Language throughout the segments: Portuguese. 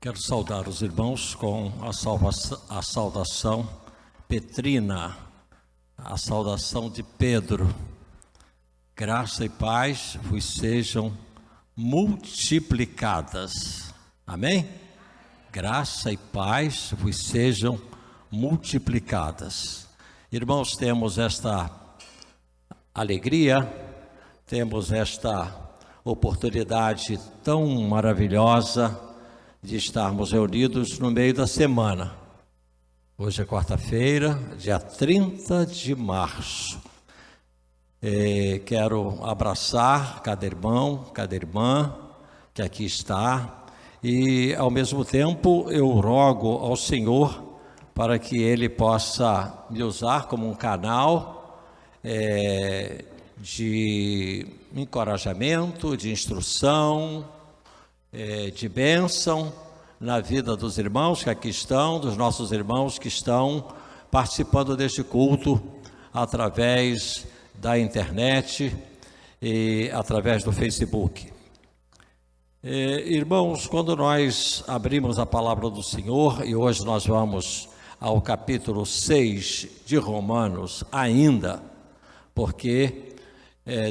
Quero saudar os irmãos com a saudação petrina, a saudação de Pedro. Graça e paz vos sejam multiplicadas. Amém? Graça e paz vos sejam multiplicadas. Irmãos, temos esta alegria, temos esta oportunidade tão maravilhosa de estarmos reunidos no meio da semana. Hoje é quarta-feira, dia 30 de março. Quero abraçar cada irmão, cada irmã que aqui está e, ao mesmo tempo, eu rogo ao Senhor para que Ele possa me usar como um canal de encorajamento, de instrução, de bênção na vida dos irmãos que aqui estão, dos nossos irmãos que estão participando deste culto através da internet e através do Facebook. Irmãos, quando nós abrimos a palavra do Senhor, e hoje nós vamos ao capítulo 6 de Romanos ainda, porque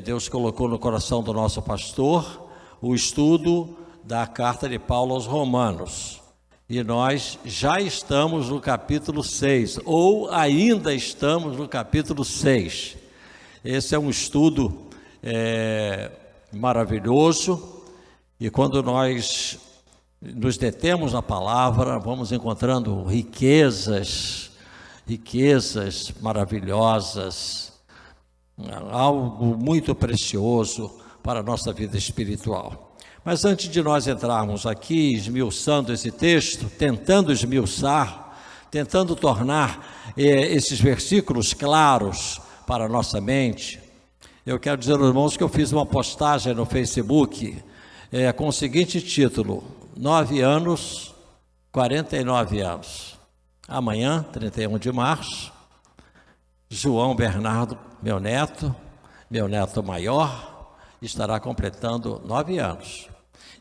Deus colocou no coração do nosso pastor o estudo da carta de Paulo aos Romanos, e nós já estamos no capítulo 6, ou ainda estamos no capítulo 6. Esse é um estudo maravilhoso, e quando nós nos detemos na palavra, vamos encontrando riquezas maravilhosas, algo muito precioso para a nossa vida espiritual. Mas antes de nós entrarmos aqui, esmiuçando esse texto, tentando esmiuçar, tentando tornar esses versículos claros para a nossa mente, eu quero dizer aos irmãos que eu fiz uma postagem no Facebook com o seguinte título: 9 anos, 49 anos. Amanhã, 31 de março, João Bernardo, meu neto maior, estará completando 9 anos.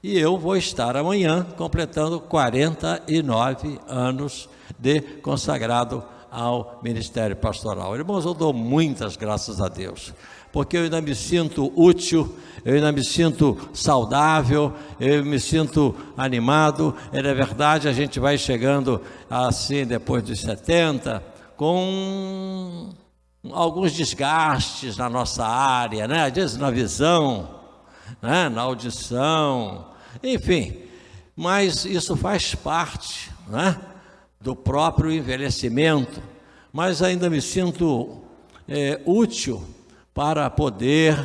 E eu vou estar amanhã completando 49 anos de consagrado ao ministério pastoral. Irmãos, eu dou muitas graças a Deus, porque eu ainda me sinto útil, eu ainda me sinto saudável, eu me sinto animado. É verdade, a gente vai chegando assim, depois dos 70, com alguns desgastes na nossa área, né? Às vezes na visão, né? Na audição, enfim, mas isso faz parte, né? Do próprio envelhecimento, mas ainda me sinto útil para poder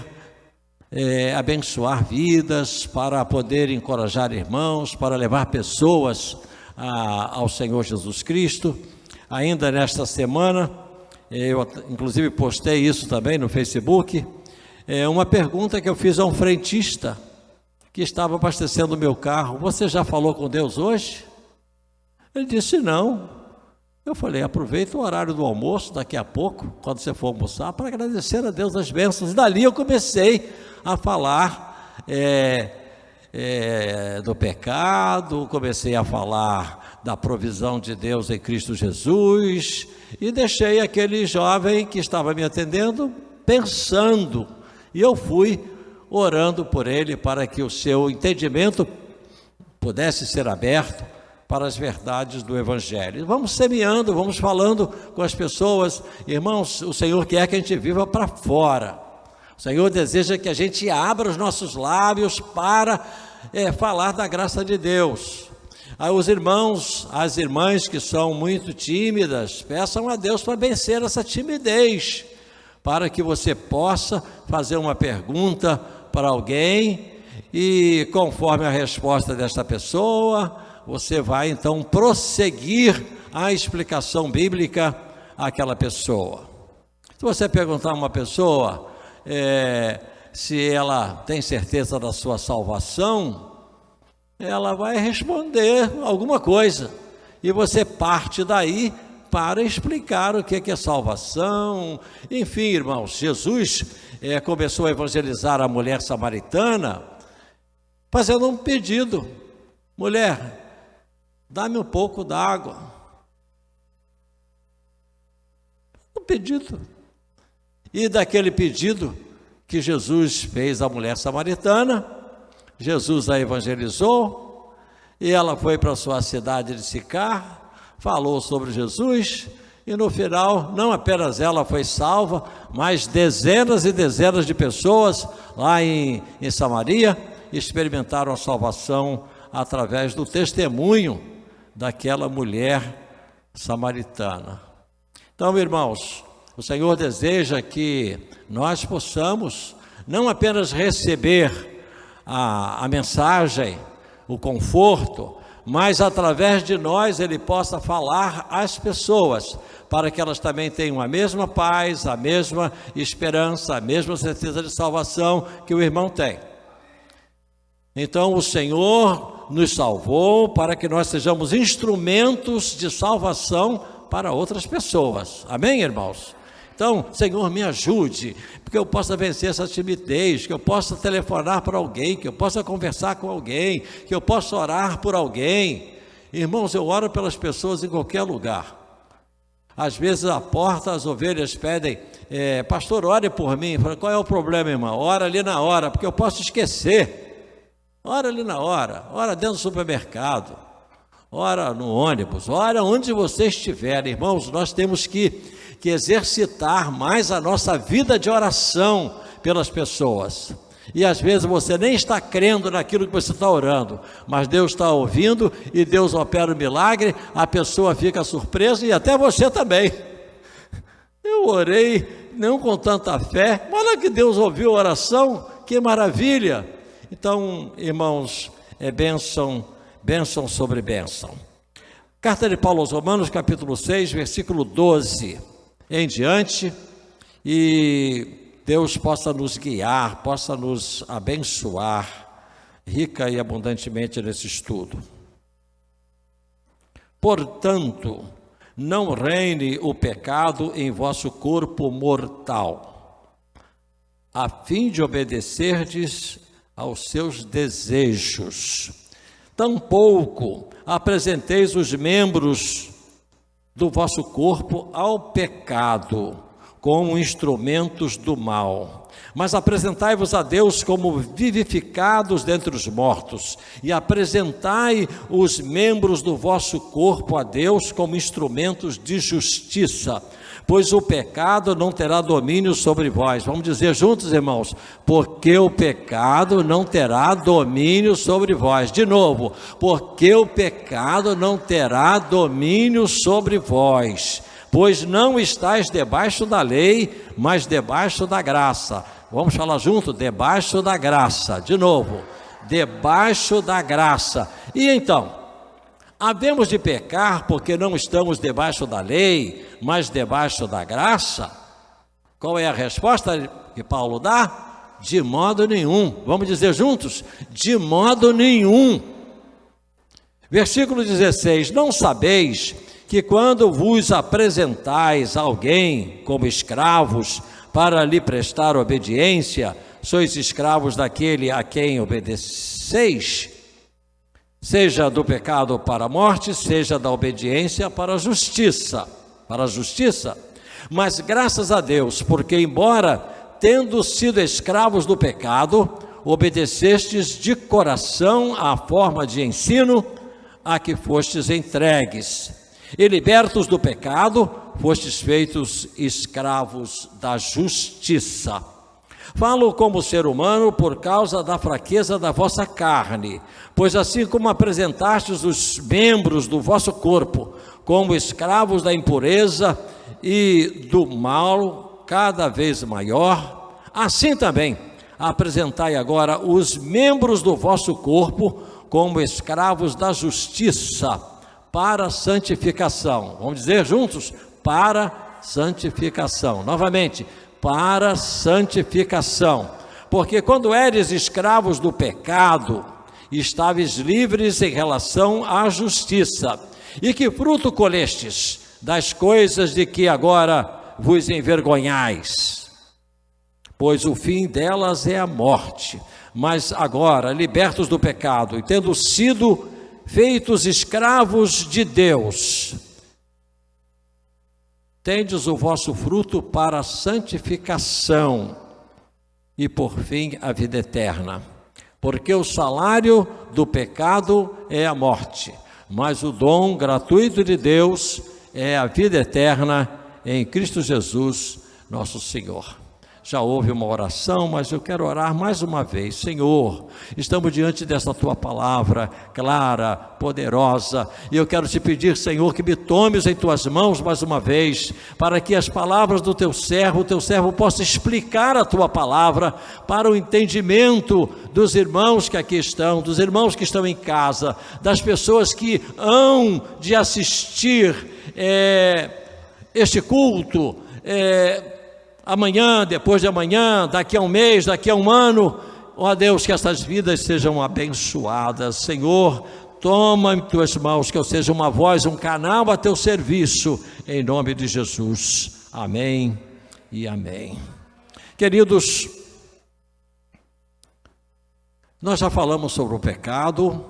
abençoar vidas, para poder encorajar irmãos, para levar pessoas ao Senhor Jesus Cristo. Ainda nesta semana, eu inclusive postei isso também no Facebook, uma pergunta que eu fiz a um frentista que estava abastecendo o meu carro: você já falou com Deus hoje? Ele disse não. Eu falei: aproveita o horário do almoço, daqui a pouco, quando você for almoçar, para agradecer a Deus as bênçãos. E dali eu comecei a falar do pecado, comecei a falar da provisão de Deus em Cristo Jesus, e deixei aquele jovem que estava me atendendo pensando, e eu fui orando por ele para que o seu entendimento pudesse ser aberto para as verdades do Evangelho. Vamos semeando, vamos falando com as pessoas. Irmãos, o Senhor quer que a gente viva para fora. O Senhor deseja que a gente abra os nossos lábios para falar da graça de Deus. Os irmãos, as irmãs que são muito tímidas, peçam a Deus para vencer essa timidez, para que você possa fazer uma pergunta para alguém e, conforme a resposta desta pessoa, você vai então prosseguir a explicação bíblica àquela pessoa. Se você perguntar a uma pessoa se ela tem certeza da sua salvação, ela vai responder alguma coisa, e você parte daí para explicar o que é salvação. Enfim, irmãos, Jesus começou a evangelizar a mulher samaritana fazendo um pedido: mulher, dá-me um pouco d'água. Um pedido. E daquele pedido que Jesus fez à mulher samaritana, Jesus a evangelizou, e ela foi para a sua cidade de Sicar, falou sobre Jesus, e no final, não apenas ela foi salva, mas dezenas e dezenas de pessoas lá em Samaria experimentaram a salvação através do testemunho daquela mulher samaritana. Então, irmãos, o Senhor deseja que nós possamos não apenas receber a mensagem, o conforto, mas através de nós Ele possa falar às pessoas, para que elas também tenham a mesma paz, a mesma esperança, a mesma certeza de salvação que o irmão tem. Então o Senhor nos salvou para que nós sejamos instrumentos de salvação para outras pessoas. Amém, irmãos? Então, Senhor, me ajude, porque eu possa vencer essa timidez, que eu possa telefonar para alguém, que eu possa conversar com alguém, que eu possa orar por alguém. Irmãos, eu oro pelas pessoas em qualquer lugar. Às vezes à porta as ovelhas pedem, pastor, ore por mim. Eu falo, qual é o problema, irmão? Ora ali na hora, porque eu posso esquecer. Ora ali na hora, ora dentro do supermercado, ora no ônibus, ora onde você estiver. Irmãos, nós temos que exercitar mais a nossa vida de oração pelas pessoas. E às vezes você nem está crendo naquilo que você está orando, mas Deus está ouvindo e Deus opera o milagre, a pessoa fica surpresa e até você também. Eu orei, não com tanta fé, mas olha que Deus ouviu a oração, que maravilha. Então, irmãos, é bênção, bênção sobre bênção. Carta de Paulo aos Romanos, capítulo 6, versículo 12 em diante, e Deus possa nos guiar, possa nos abençoar rica e abundantemente nesse estudo. Portanto, não reine o pecado em vosso corpo mortal, a fim de obedecerdes aos seus desejos. Tampouco apresenteis os membros do vosso corpo ao pecado, como instrumentos do mal, mas apresentai-vos a Deus como vivificados dentre os mortos, e apresentai os membros do vosso corpo a Deus como instrumentos de justiça, pois o pecado não terá domínio sobre vós. Vamos dizer juntos, irmãos, porque o pecado não terá domínio sobre vós. De novo, porque o pecado não terá domínio sobre vós, pois não estáis debaixo da lei, mas debaixo da graça. Vamos falar junto? Debaixo da graça. De novo, debaixo da graça. E então, havemos de pecar porque não estamos debaixo da lei, mas debaixo da graça? Qual é a resposta que Paulo dá? De modo nenhum. Vamos dizer juntos? De modo nenhum. Versículo 16: não sabeis que quando vos apresentais a alguém como escravos para lhe prestar obediência, sois escravos daquele a quem obedeceis, seja do pecado para a morte, seja da obediência para a justiça. Mas graças a Deus, porque embora tendo sido escravos do pecado, obedecestes de coração à forma de ensino a que fostes entregues, e libertos do pecado, fostes feitos escravos da justiça. Falo como ser humano por causa da fraqueza da vossa carne, pois assim como apresentastes os membros do vosso corpo como escravos da impureza e do mal cada vez maior, assim também apresentai agora os membros do vosso corpo como escravos da justiça, para a santificação. Vamos dizer juntos? Para santificação. Novamente, para santificação. Porque quando eres escravos do pecado, estáveis livres em relação à justiça. E que fruto colestes das coisas de que agora vos envergonhais? Pois o fim delas é a morte. Mas agora, libertos do pecado e tendo sido feitos escravos de Deus, tendes o vosso fruto para a santificação e, por fim, a vida eterna. Porque o salário do pecado é a morte, mas o dom gratuito de Deus é a vida eterna em Cristo Jesus, nosso Senhor. Já houve uma oração, mas eu quero orar mais uma vez. Senhor, estamos diante dessa Tua palavra clara, poderosa, e eu quero Te pedir, Senhor, que me tomes em Tuas mãos mais uma vez, para que as palavras do Teu servo possa explicar a Tua palavra para o entendimento dos irmãos que aqui estão, dos irmãos que estão em casa, das pessoas que hão de assistir este culto, amanhã, depois de amanhã, daqui a um mês, daqui a um ano. Ó Deus, que essas vidas sejam abençoadas. Senhor, toma em Tuas mãos, que eu seja uma voz, um canal a Teu serviço, em nome de Jesus. Amém e amém. Queridos, nós já falamos sobre o pecado.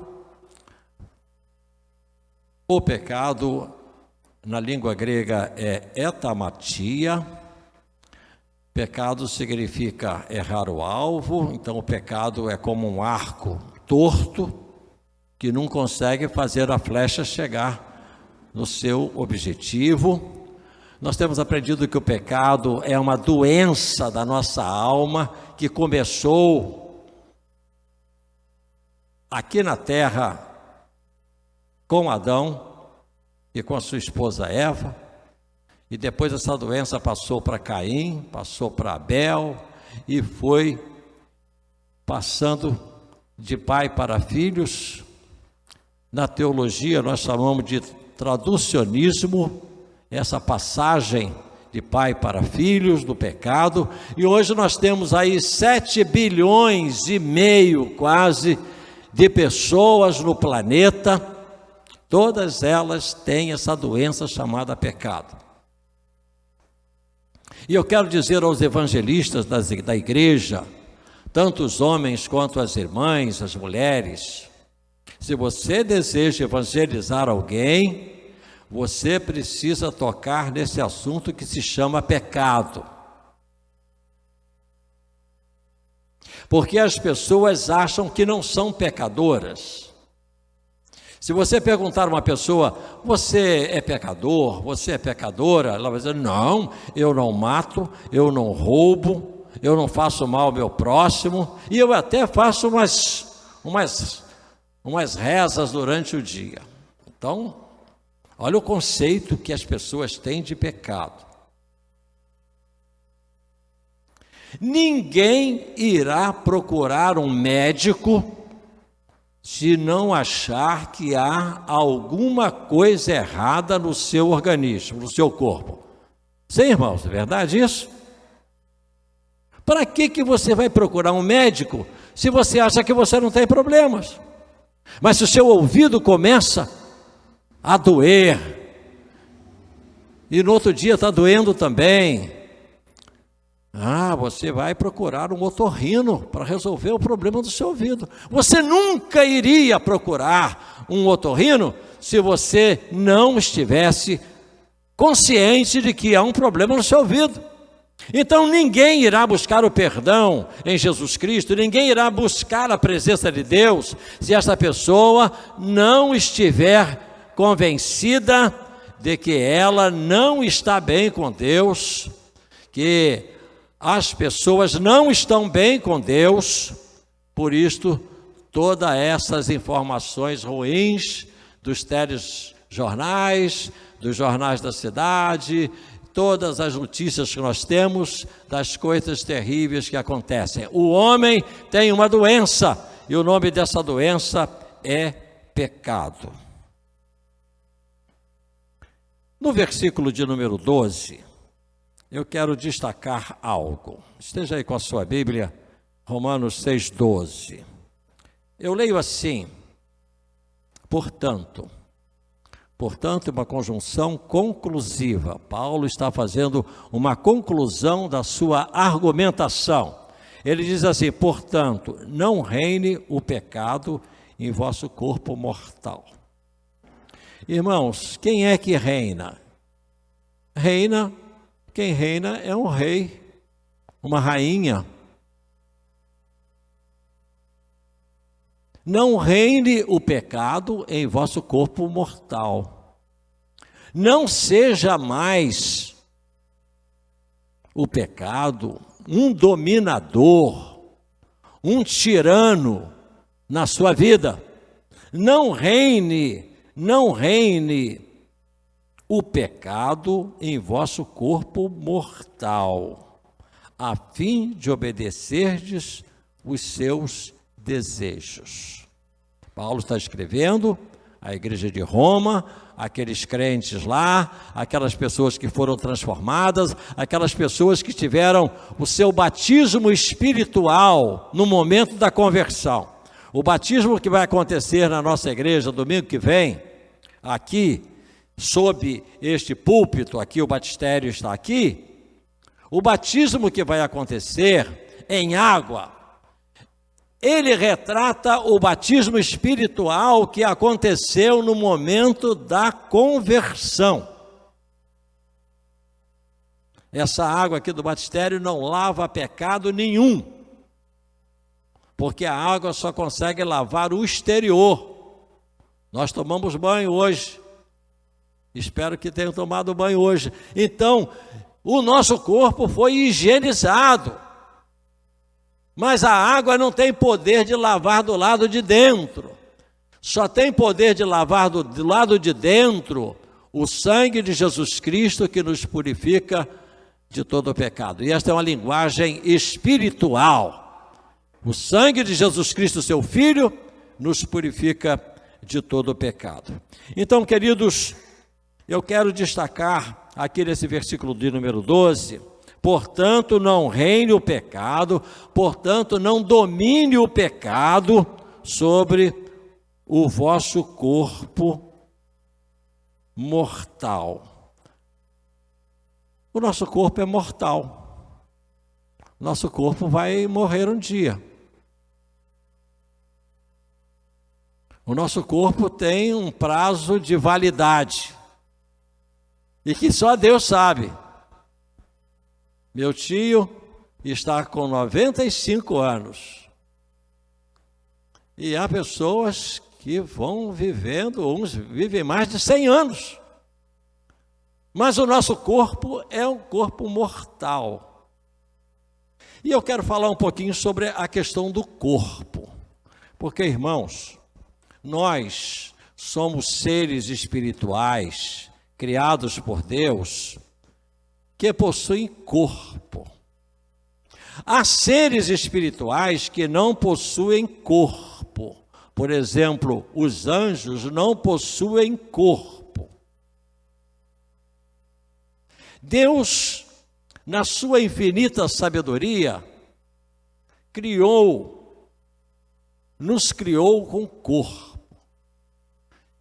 O pecado, na língua grega, é etamatia. Pecado significa errar o alvo, então o pecado é como um arco torto que não consegue fazer a flecha chegar no seu objetivo. Nós temos aprendido que o pecado é uma doença da nossa alma que começou aqui na terra com Adão e com a sua esposa Eva. E depois essa doença passou para Caim, passou para Abel e foi passando de pai para filhos. Na teologia nós chamamos de traducionismo, essa passagem de pai para filhos do pecado. E hoje nós temos aí 7 bilhões e meio quase de pessoas no planeta. Todas elas têm essa doença chamada pecado. E eu quero dizer aos evangelistas da igreja, tanto os homens quanto as irmãs, as mulheres, se você deseja evangelizar alguém, você precisa tocar nesse assunto que se chama pecado. Porque as pessoas acham que não são pecadoras. Se você perguntar a uma pessoa, você é pecador, você é pecadora? Ela vai dizer, não, eu não mato, eu não roubo, eu não faço mal ao meu próximo, e eu até faço umas rezas durante o dia. Então, olha o conceito que as pessoas têm de pecado. Ninguém irá procurar um médico se não achar que há alguma coisa errada no seu organismo, no seu corpo. Sim, irmãos, é verdade isso? Para que você vai procurar um médico se você acha que você não tem problemas? Mas se o seu ouvido começa a doer, e no outro dia está doendo também, você vai procurar um otorrino para resolver o problema do seu ouvido. Você nunca iria procurar um otorrino se você não estivesse consciente de que há um problema no seu ouvido. Então ninguém irá buscar o perdão em Jesus Cristo, ninguém irá buscar a presença de Deus se essa pessoa não estiver convencida de que ela não está bem com Deus, que as pessoas não estão bem com Deus. Por isto, todas essas informações ruins dos telejornais, dos jornais da cidade, todas as notícias que nós temos das coisas terríveis que acontecem. O homem tem uma doença, e o nome dessa doença é pecado. No versículo de número 12, eu quero destacar algo. Esteja aí com a sua Bíblia, Romanos 6,12. Eu leio assim: portanto, é uma conjunção conclusiva. Paulo está fazendo uma conclusão da sua argumentação. Ele diz assim: portanto, não reine o pecado em vosso corpo mortal. Irmãos, quem é que reina? Quem reina é um rei, uma rainha. Não reine o pecado em vosso corpo mortal. Não seja mais o pecado um dominador, um tirano na sua vida. Não reine o pecado em vosso corpo mortal, a fim de obedecerdes os seus desejos. Paulo está escrevendo à igreja de Roma, aqueles crentes lá, aquelas pessoas que foram transformadas, aquelas pessoas que tiveram o seu batismo espiritual no momento da conversão. O batismo que vai acontecer na nossa igreja domingo que vem, aqui, sob este púlpito, aqui o batistério está aqui, o batismo que vai acontecer em água, ele retrata o batismo espiritual que aconteceu no momento da conversão. Essa água aqui do batistério não lava pecado nenhum, porque a água só consegue lavar o exterior. Nós tomamos banho hoje, espero que tenham tomado banho hoje. Então, o nosso corpo foi higienizado, mas a água não tem poder de lavar do lado de dentro. Só tem poder de lavar do lado de dentro o sangue de Jesus Cristo, que nos purifica de todo o pecado. E esta é uma linguagem espiritual. O sangue de Jesus Cristo, seu Filho, nos purifica de todo o pecado. Então, queridos, eu quero destacar aqui nesse versículo de número 12, portanto, não reine o pecado, portanto, não domine o pecado sobre o vosso corpo mortal. O nosso corpo é mortal. Nosso corpo vai morrer um dia. O nosso corpo tem um prazo de validade, e que só Deus sabe. Meu tio está com 95 anos, e há pessoas que vão vivendo, uns vivem mais de 100 anos, mas o nosso corpo é um corpo mortal. E eu quero falar um pouquinho sobre a questão do corpo, porque, irmãos, nós somos seres espirituais, criados por Deus, que possuem corpo. Há seres espirituais que não possuem corpo. Por exemplo, os anjos não possuem corpo. Deus, na sua infinita sabedoria, nos criou com corpo.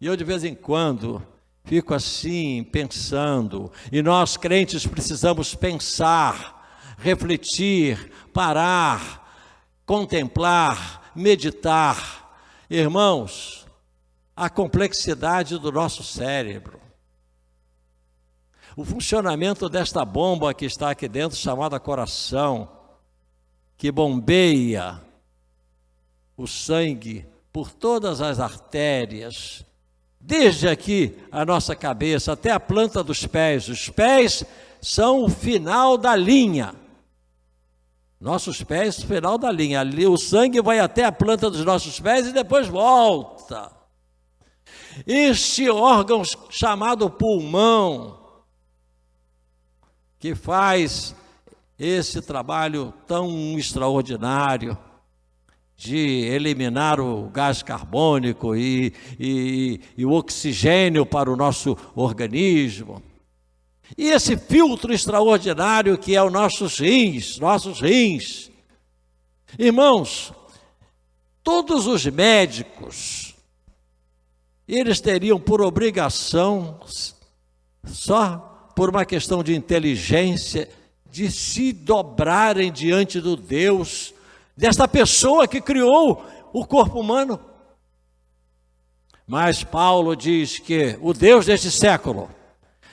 E eu de vez em quando fico assim pensando, e nós crentes precisamos pensar, refletir, parar, contemplar, meditar. Irmãos, a complexidade do nosso cérebro, o funcionamento desta bomba que está aqui dentro, chamada coração, que bombeia o sangue por todas as artérias, desde aqui a nossa cabeça até a planta dos pés. Os pés são o final da linha. Nossos pés, o final da linha. Ali o sangue vai até a planta dos nossos pés e depois volta. Este órgão chamado pulmão, que faz esse trabalho tão extraordinário de eliminar o gás carbônico e o oxigênio para o nosso organismo. E esse filtro extraordinário que é os nossos rins. Irmãos, todos os médicos, eles teriam por obrigação, só por uma questão de inteligência, de se dobrarem diante do Deus desta pessoa que criou o corpo humano. Mas Paulo diz que o Deus deste século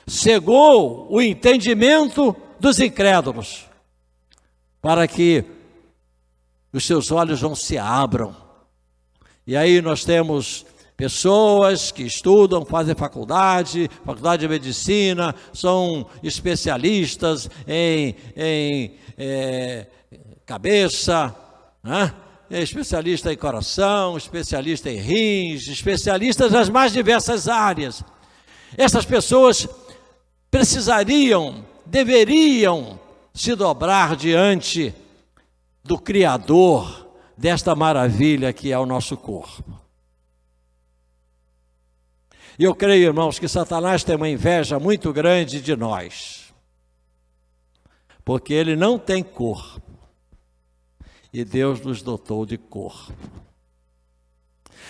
cegou o entendimento dos incrédulos, para que os seus olhos não se abram. E aí nós temos pessoas que estudam, fazem faculdade de medicina, são especialistas em cabeça, né? Especialista em coração, especialista em rins, especialistas nas mais diversas áreas. Essas pessoas deveriam se dobrar diante do Criador desta maravilha que é o nosso corpo. E eu creio, irmãos, que Satanás tem uma inveja muito grande de nós, porque ele não tem corpo, e Deus nos dotou de corpo.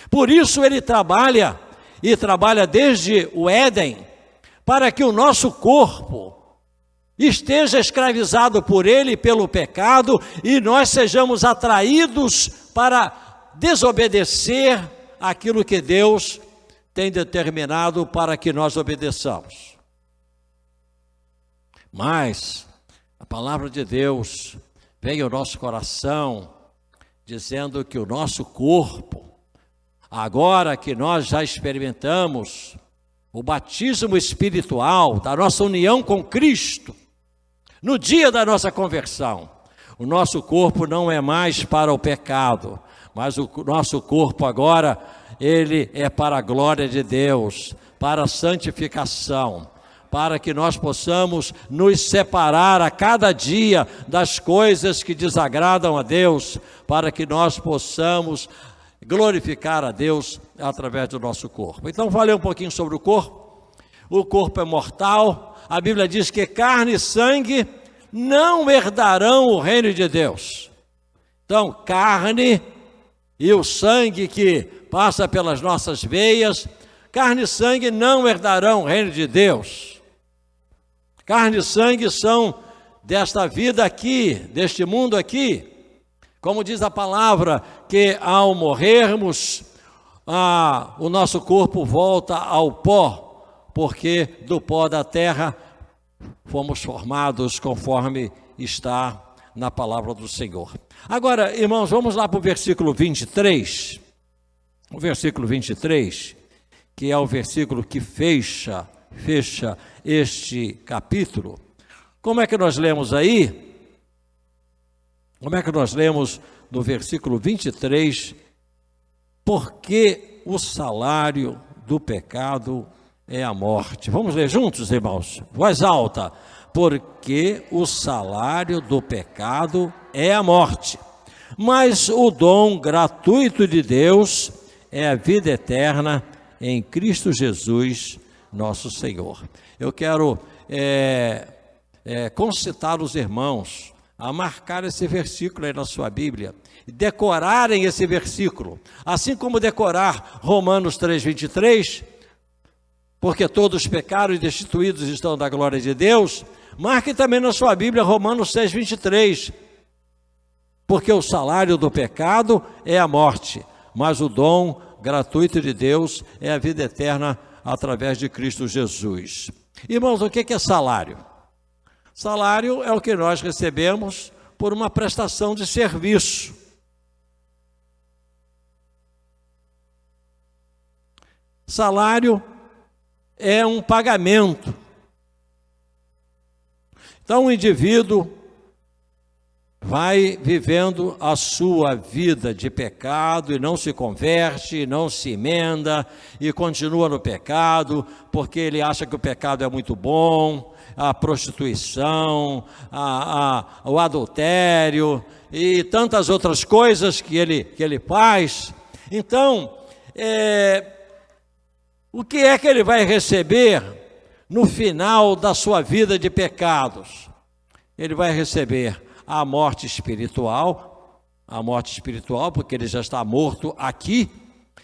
Por isso ele trabalha desde o Éden, para que o nosso corpo esteja escravizado por ele, pelo pecado, e nós sejamos atraídos para desobedecer aquilo que Deus tem determinado para que nós obedeçamos. Mas a palavra de Deus vem ao nosso coração, dizendo que o nosso corpo, agora que nós já experimentamos o batismo espiritual da nossa união com Cristo, no dia da nossa conversão, o nosso corpo não é mais para o pecado, mas o nosso corpo agora, ele é para a glória de Deus, para a santificação, para que nós possamos nos separar a cada dia das coisas que desagradam a Deus, para que nós possamos glorificar a Deus através do nosso corpo. Então falei um pouquinho sobre o corpo. O corpo é mortal. A Bíblia diz que carne e sangue não herdarão o reino de Deus. Então, carne e o sangue que passa pelas nossas veias, carne e sangue não herdarão o reino de Deus. Carne e sangue são desta vida aqui, deste mundo aqui. Como diz a palavra, que ao morrermos, o nosso corpo volta ao pó, porque do pó da terra fomos formados conforme está na palavra do Senhor. Agora, irmãos, vamos lá para o versículo 23. O versículo 23, que é o versículo que fecha este capítulo. Como é que nós lemos aí? Como é que nós lemos no versículo 23? Porque o salário do pecado é a morte. Vamos ler juntos, irmãos? Voz alta. Porque o salário do pecado é a morte, mas o dom gratuito de Deus é a vida eterna em Cristo Jesus, nosso Senhor. Eu quero concitar os irmãos a marcar esse versículo aí na sua Bíblia, e decorarem esse versículo, assim como decorar Romanos 3:23, porque todos pecaram e destituídos estão da glória de Deus. Marque também na sua Bíblia Romanos 6:23, porque o salário do pecado é a morte, mas o dom gratuito de Deus é a vida eterna através de Cristo Jesus. Irmãos, o que é salário? Salário é o que nós recebemos por uma prestação de serviço. Salário é um pagamento. Então o indivíduo vai vivendo a sua vida de pecado e não se converte, não se emenda e continua no pecado, porque ele acha que o pecado é muito bom, a prostituição, o adultério e tantas outras coisas que ele faz. Então, o que é que ele vai receber no final da sua vida de pecados? Ele vai receber a morte espiritual, porque ele já está morto aqui.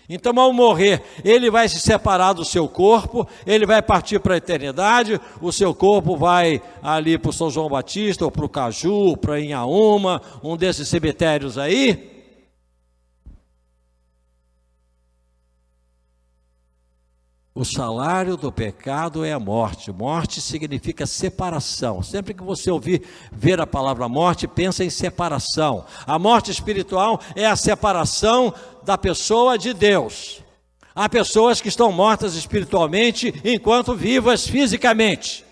Então, ao morrer, ele vai se separar do seu corpo, ele vai partir para a eternidade, o seu corpo vai ali para o São João Batista, ou para o Caju, para Inhaúma, um desses cemitérios aí. O salário do pecado é a morte. Morte significa separação. Sempre que você ver a palavra morte, pensa em separação. A morte espiritual é a separação da pessoa de Deus. Há pessoas que estão mortas espiritualmente enquanto vivas fisicamente.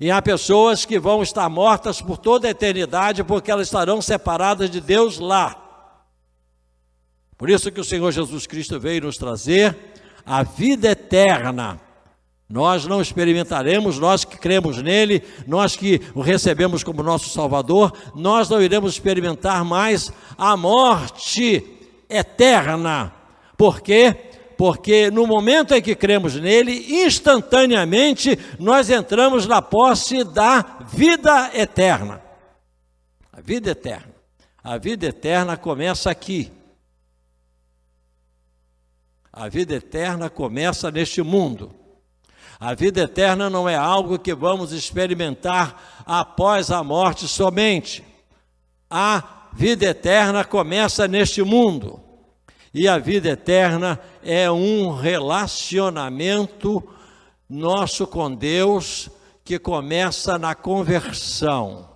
E há pessoas que vão estar mortas por toda a eternidade porque elas estarão separadas de Deus lá. Por isso que o Senhor Jesus Cristo veio nos trazer a vida eterna. Nós não experimentaremos, nós que cremos nele, nós que o recebemos como nosso Salvador, nós não iremos experimentar mais a morte eterna. Por quê? Porque no momento em que cremos nele, instantaneamente nós entramos na posse da vida eterna. A vida eterna. A vida eterna começa aqui. A vida eterna começa neste mundo. A vida eterna não é algo que vamos experimentar após a morte somente. A vida eterna começa neste mundo. E a vida eterna é um relacionamento nosso com Deus que começa na conversão.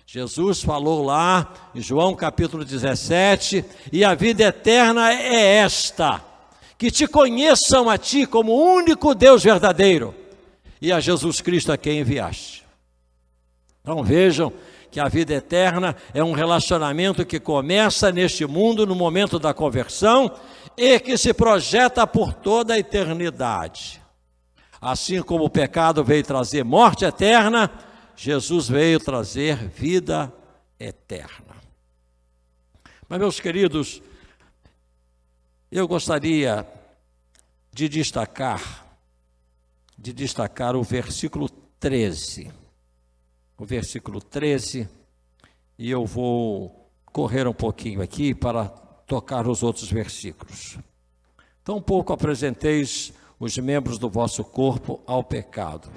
Jesus falou lá em João capítulo 17, e a vida eterna é esta: que te conheçam a ti como o único Deus verdadeiro e a Jesus Cristo a quem enviaste. Então vejam que a vida eterna é um relacionamento que começa neste mundo, no momento da conversão, e que se projeta por toda a eternidade. Assim como o pecado veio trazer morte eterna, Jesus veio trazer vida eterna. Mas, meus queridos, eu gostaria de destacar o versículo 13. O versículo 13, e eu vou correr um pouquinho aqui para tocar os outros versículos. Tão pouco apresenteis os membros do vosso corpo ao pecado,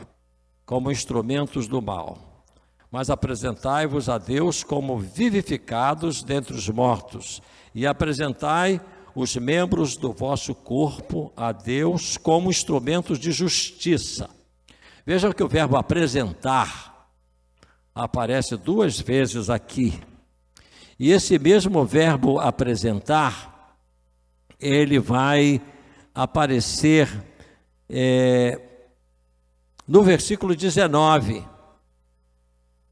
como instrumentos do mal, mas apresentai-vos a Deus como vivificados dentre os mortos, e apresentai os membros do vosso corpo a Deus como instrumentos de justiça. Vejam que o verbo apresentar aparece 2 vezes aqui. E esse mesmo verbo apresentar, ele vai aparecer no versículo 19.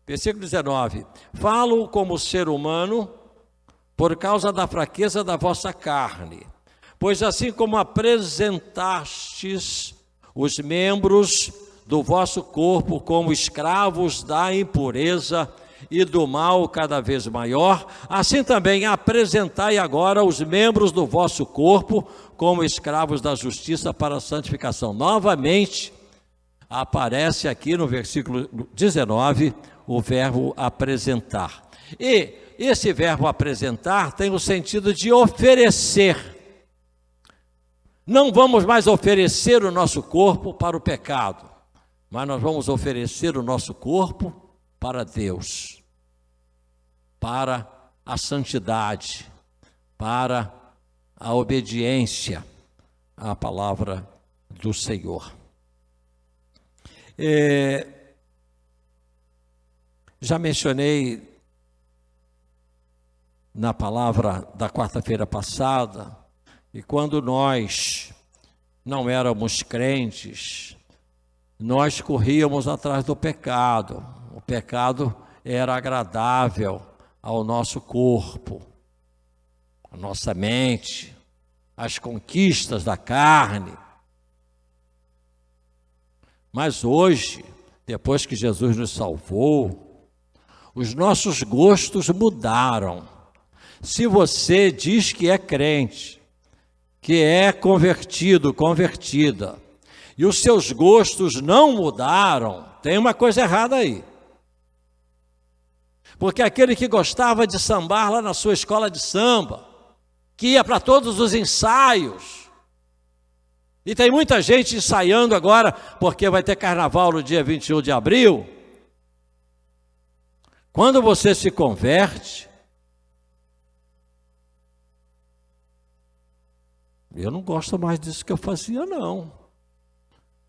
Versículo 19. Falo como ser humano por causa da fraqueza da vossa carne, pois assim como apresentastes os membros do vosso corpo como escravos da impureza e do mal cada vez maior, assim também apresentai agora os membros do vosso corpo como escravos da justiça para a santificação. Novamente, aparece aqui no versículo 19 o verbo apresentar. E esse verbo apresentar tem o sentido de oferecer. Não vamos mais oferecer o nosso corpo para o pecado, mas nós vamos oferecer o nosso corpo para Deus, para a santidade, para a obediência à palavra do Senhor. Já mencionei na palavra da quarta-feira passada, e quando nós não éramos crentes, nós corríamos atrás do pecado. O pecado era agradável ao nosso corpo, à nossa mente, às conquistas da carne. Mas hoje, depois que Jesus nos salvou, os nossos gostos mudaram. Se você diz que é crente, que é convertido, convertida, e os seus gostos não mudaram, tem uma coisa errada aí. Porque aquele que gostava de sambar lá na sua escola de samba, que ia para todos os ensaios, e tem muita gente ensaiando agora, porque vai ter carnaval no dia 21 de abril, quando você se converte, eu não gosto mais disso que eu fazia, não.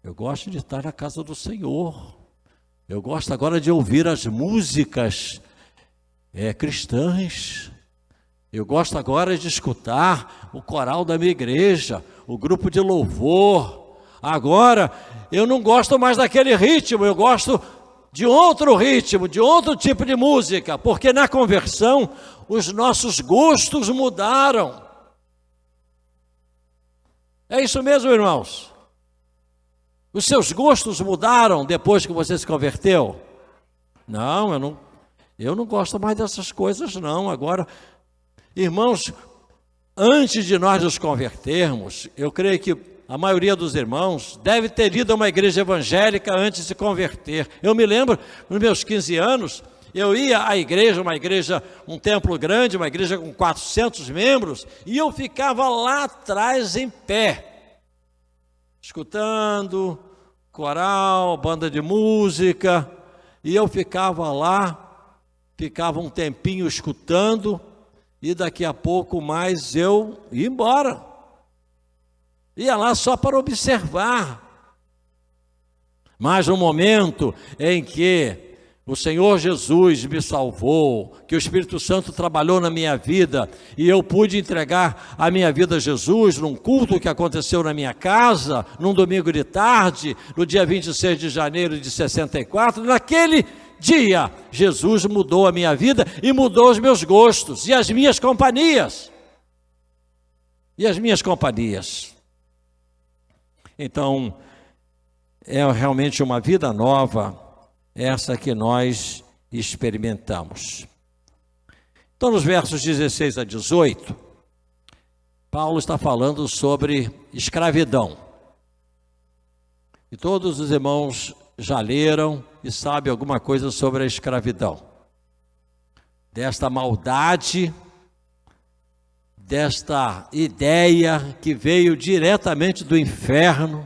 Eu gosto de estar na casa do Senhor. Eu gosto agora de ouvir as músicas cristãs. Eu gosto agora de escutar o coral da minha igreja, o grupo de louvor. Agora, eu não gosto mais daquele ritmo, eu gosto de outro ritmo, de outro tipo de música, porque na conversão os nossos gostos mudaram. É isso mesmo, irmãos? Os seus gostos mudaram depois que você se converteu? Não, eu não gosto mais dessas coisas não. Agora, irmãos, antes de nós nos convertermos, eu creio que a maioria dos irmãos deve ter ido a uma igreja evangélica antes de se converter. Eu me lembro, nos meus 15 anos, eu ia à igreja, um templo grande, uma igreja com 400 membros, e eu ficava lá atrás em pé, escutando coral, banda de música, e eu ficava lá, ficava um tempinho escutando, e daqui a pouco mais eu ia embora. Ia lá só para observar. Mas no momento em que o Senhor Jesus me salvou, que o Espírito Santo trabalhou na minha vida e eu pude entregar a minha vida a Jesus num culto que aconteceu na minha casa, num domingo de tarde, no dia 26 de janeiro de 64, naquele dia, Jesus mudou a minha vida e mudou os meus gostos e as minhas companhias. Então, é realmente uma vida nova, essa que nós experimentamos. Então, nos versos 16 a 18, Paulo está falando sobre escravidão. E todos os irmãos já leram e sabem alguma coisa sobre a escravidão. Desta maldade, desta ideia que veio diretamente do inferno,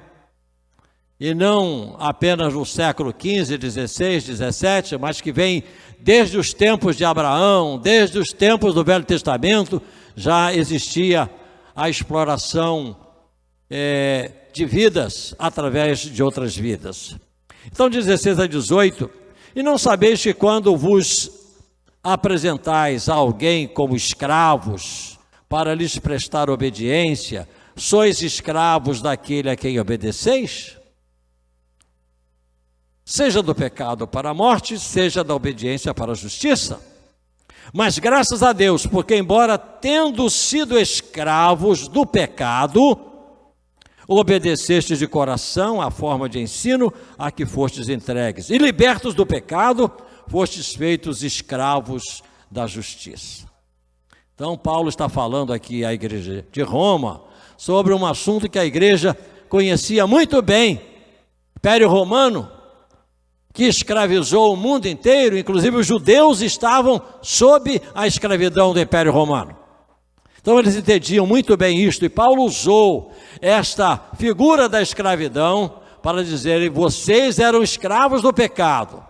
e não apenas no século XV, XVI, XVII, mas que vem desde os tempos de Abraão, desde os tempos do Velho Testamento, já existia a exploração de vidas através de outras vidas. Então, 16 a 18, e não sabeis que quando vos apresentais a alguém como escravos, para lhes prestar obediência, sois escravos daquele a quem obedeceis? Seja do pecado para a morte, seja da obediência para a justiça. Mas graças a Deus, porque embora tendo sido escravos do pecado, obedecestes de coração à forma de ensino a que fostes entregues, e libertos do pecado, fostes feitos escravos da justiça. Então Paulo está falando aqui à igreja de Roma sobre um assunto que a igreja conhecia muito bem, Império Romano, que escravizou o mundo inteiro, inclusive os judeus estavam sob a escravidão do Império Romano. Então eles entendiam muito bem isto, e Paulo usou esta figura da escravidão para dizer: vocês eram escravos do pecado,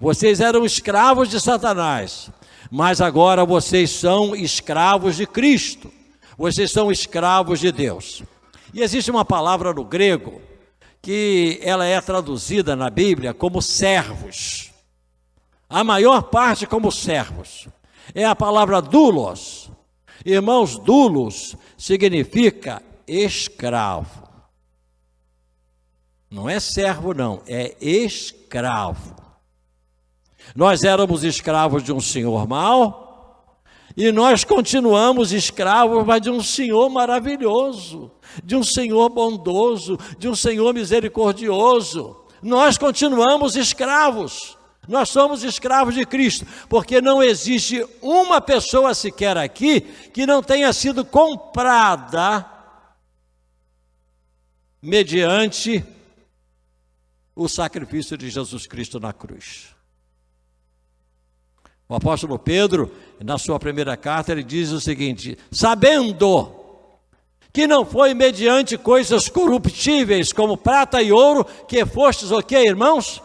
vocês eram escravos de Satanás, mas agora vocês são escravos de Cristo, vocês são escravos de Deus. E existe uma palavra no grego que ela é traduzida na Bíblia como servos, a maior parte como servos, é a palavra doulos. Irmãos, doulos significa escravo, não é servo não, é escravo. Nós éramos escravos de um senhor mau, e nós continuamos escravos, mas de um Senhor maravilhoso, de um Senhor bondoso, de um Senhor misericordioso. Nós continuamos escravos, nós somos escravos de Cristo, porque não existe uma pessoa sequer aqui que não tenha sido comprada mediante o sacrifício de Jesus Cristo na cruz. O apóstolo Pedro, na sua primeira carta, ele diz o seguinte: sabendo que não foi mediante coisas corruptíveis, como prata e ouro, que fostes o quê, irmãos?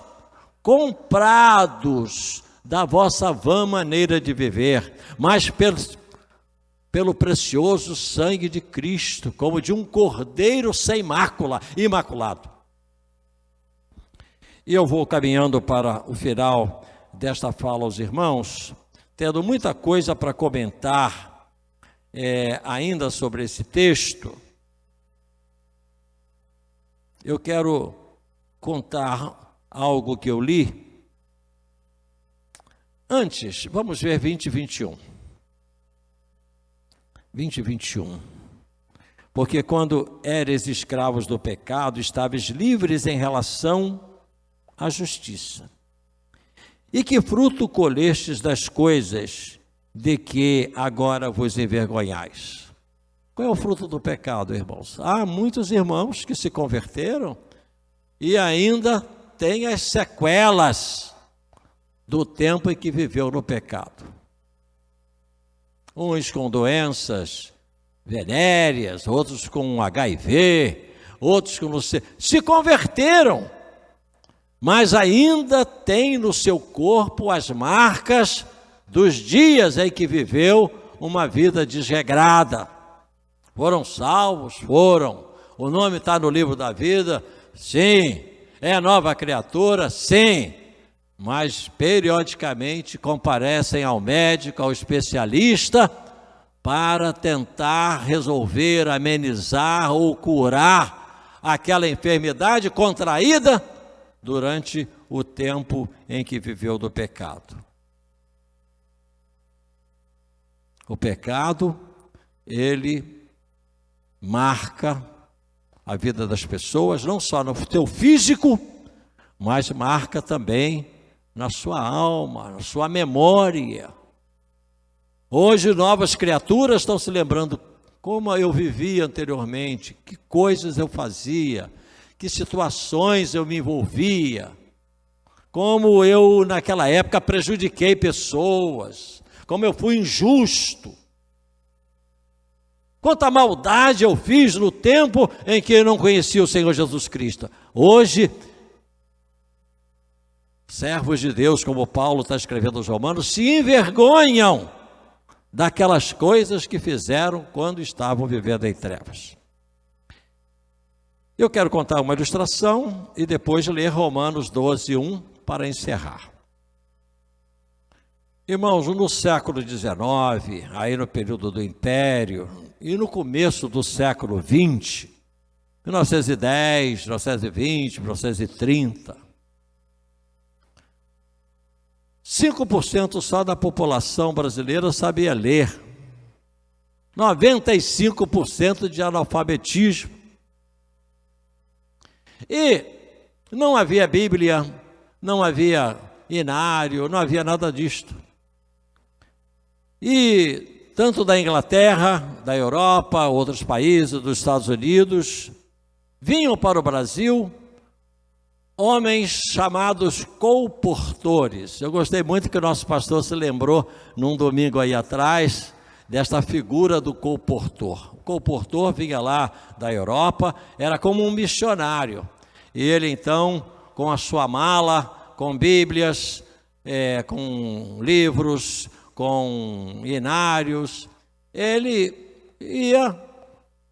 Comprados da vossa vã maneira de viver, mas pelo precioso sangue de Cristo, como de um cordeiro sem mácula, imaculado. E eu vou caminhando para o final desta fala aos irmãos, tendo muita coisa para comentar ainda sobre esse texto. Eu quero contar algo que eu li. Antes, vamos ver 20 e 21. 20 e 21. Porque quando eres escravos do pecado, estavas livres em relação à justiça. E que fruto colestes das coisas de que agora vos envergonhais? Qual é o fruto do pecado, irmãos? Há muitos irmãos que se converteram e ainda têm as sequelas do tempo em que viveu no pecado. Uns com doenças venéreas, outros com HIV, outros com se converteram, mas ainda tem no seu corpo as marcas dos dias em que viveu uma vida desregrada. Foram salvos? Foram. O nome está no livro da vida? Sim. É nova criatura? Sim. Mas periodicamente comparecem ao médico, ao especialista, para tentar resolver, amenizar ou curar aquela enfermidade contraída durante o tempo em que viveu do pecado. O pecado, ele marca a vida das pessoas, não só no seu físico, mas marca também na sua alma, na sua memória. Hoje novas criaturas estão se lembrando como eu vivia anteriormente, que coisas eu fazia, que situações eu me envolvia, como eu naquela época prejudiquei pessoas, como eu fui injusto, quanta maldade eu fiz no tempo em que eu não conhecia o Senhor Jesus Cristo. Hoje, servos de Deus, como Paulo está escrevendo aos Romanos, se envergonham daquelas coisas que fizeram quando estavam vivendo em trevas. Eu quero contar uma ilustração e depois ler Romanos 12, 1 para encerrar. Irmãos, no século XIX, aí no período do Império, e no começo do século XX, 1910, 1920, 1930, 5% só da população brasileira sabia ler, 95% de analfabetismo, e não havia Bíblia, não havia inário, não havia nada disto. E tanto da Inglaterra, da Europa, outros países, dos Estados Unidos, vinham para o Brasil homens chamados colportores. Eu gostei muito que o nosso pastor se lembrou, num domingo aí atrás, desta figura do colportor. O colportor vinha lá da Europa, era como um missionário. E ele então, com a sua mala, com Bíblias, com livros, com inários, ele ia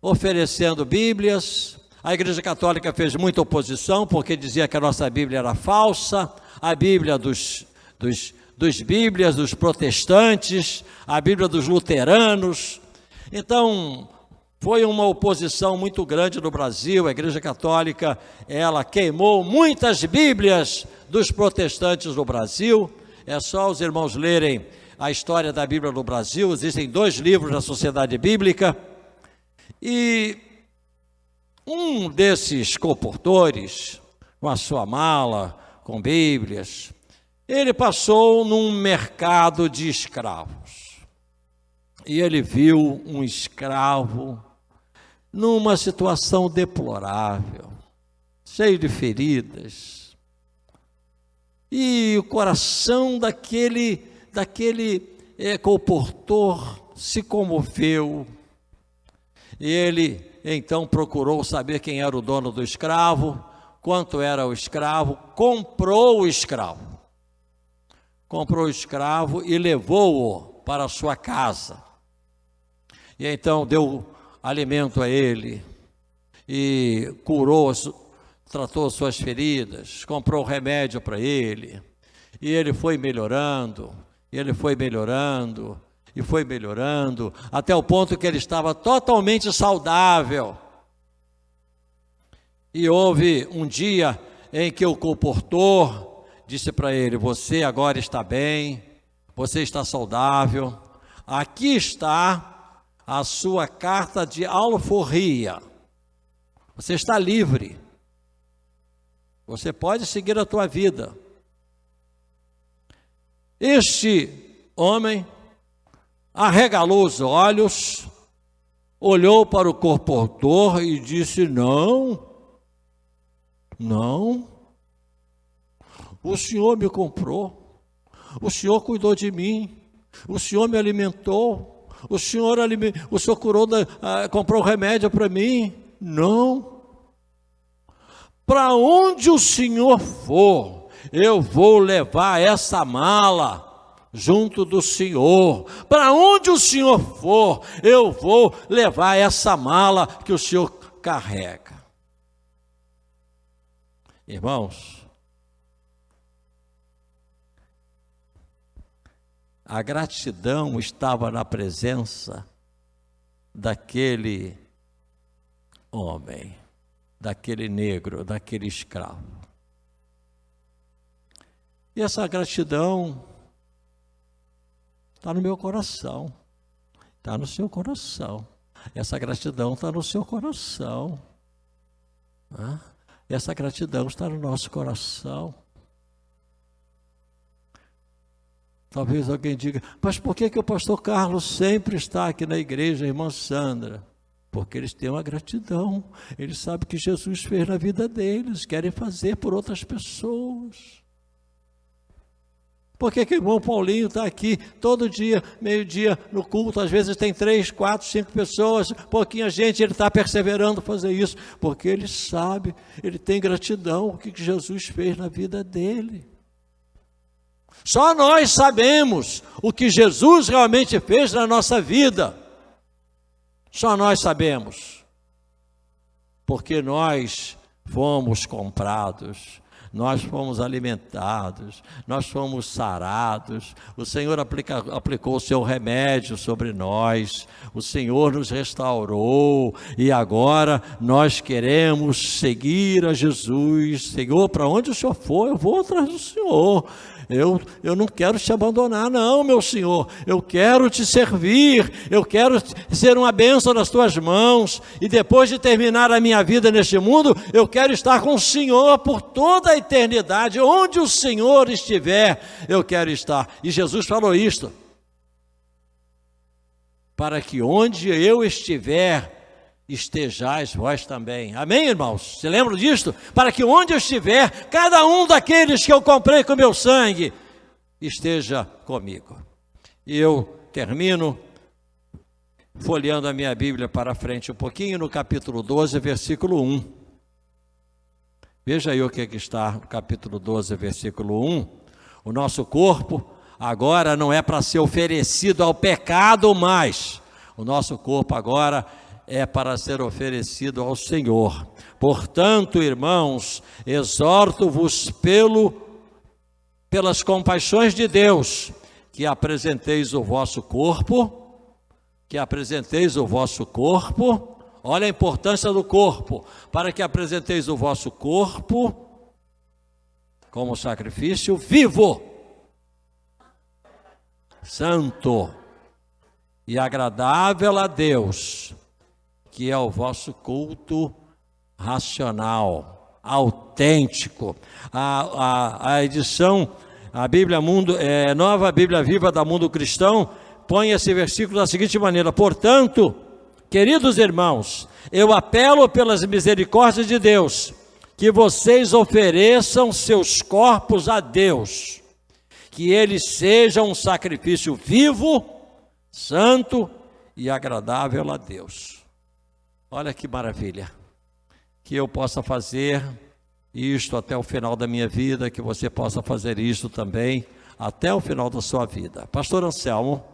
oferecendo Bíblias. A Igreja Católica fez muita oposição, porque dizia que a nossa Bíblia era falsa, a Bíblia dos Bíblias, dos protestantes, a Bíblia dos luteranos. Então, foi uma oposição muito grande no Brasil. A Igreja Católica, ela queimou muitas Bíblias dos protestantes no Brasil. É só os irmãos lerem a história da Bíblia no Brasil. Existem 2 livros da Sociedade Bíblica. E um desses colportores, com a sua mala, com Bíblias, ele passou num mercado de escravos. E ele viu um escravo numa situação deplorável, cheio de feridas. E o coração daquele colportor se comoveu. E ele então procurou saber quem era o dono do escravo, quanto era o escravo, comprou o escravo. Comprou o escravo e levou-o para a sua casa. E então deu alimento a ele e curou tratou suas feridas, comprou remédio para ele, e ele foi melhorando, e foi melhorando, até o ponto que ele estava totalmente saudável. E houve um dia em que o comportor disse para ele: você agora está bem, você está saudável, aqui está a sua carta de alforria, você está livre, você pode seguir a tua vida. Este homem arregalou os olhos, olhou para o comportor e disse: não, o Senhor me comprou, o Senhor cuidou de mim, o Senhor me alimentou, o Senhor curou, comprou remédio para mim. Não. Para onde o Senhor for, eu vou levar essa mala junto do Senhor. Para onde o Senhor for, eu vou levar essa mala que o Senhor carrega. Irmãos, a gratidão estava na presença daquele homem, daquele negro, daquele escravo. E essa gratidão está no meu coração, está no seu coração. Essa gratidão está no seu coração. Essa gratidão está no nosso coração. Talvez alguém diga: mas por que o pastor Carlos sempre está aqui na igreja, irmã Sandra? Porque eles têm uma gratidão, eles sabem que Jesus fez na vida deles, querem fazer por outras pessoas. Por que o irmão Paulinho está aqui todo dia, meio-dia, no culto? Às vezes tem 3, 4, 5 pessoas, pouquinha gente, ele está perseverando fazer isso, porque ele sabe, ele tem gratidão, o que Jesus fez na vida dele. Só nós sabemos o que Jesus realmente fez na nossa vida. Só nós sabemos, porque nós fomos comprados, nós fomos alimentados, nós fomos sarados, o Senhor aplicou o seu remédio sobre nós, o Senhor nos restaurou, e agora nós queremos seguir a Jesus. Senhor, para onde o Senhor for, eu vou atrás do Senhor. Eu não quero te abandonar, não, meu Senhor. Eu quero te servir, eu quero ser uma bênção nas tuas mãos, e depois de terminar a minha vida neste mundo, eu quero estar com o Senhor por toda a eternidade. Onde o Senhor estiver, eu quero estar. E Jesus falou isto: para que onde eu estiver, estejais vós também. Amém, irmãos? Se lembram disto? Para que onde eu estiver, cada um daqueles que eu comprei com meu sangue esteja comigo. E eu termino folheando a minha Bíblia para frente um pouquinho, no capítulo 12, versículo 1. Veja aí o que está no capítulo 12, versículo 1. O nosso corpo agora não é para ser oferecido ao pecado mais. O nosso corpo agora é para ser oferecido ao Senhor. Portanto, irmãos, exorto-vos pelas compaixões de Deus, que apresenteis o vosso corpo, olha a importância do corpo, para que apresenteis o vosso corpo como sacrifício vivo, santo e agradável a Deus, que é o vosso culto racional, autêntico. A edição, a Bíblia Mundo, Nova Bíblia Viva da Mundo Cristão, põe esse versículo da seguinte maneira: portanto, queridos irmãos, eu apelo pelas misericórdias de Deus, que vocês ofereçam seus corpos a Deus, que eles sejam um sacrifício vivo, santo e agradável a Deus. Olha que maravilha, que eu possa fazer isto até o final da minha vida, que você possa fazer isto também até o final da sua vida. Pastor Anselmo.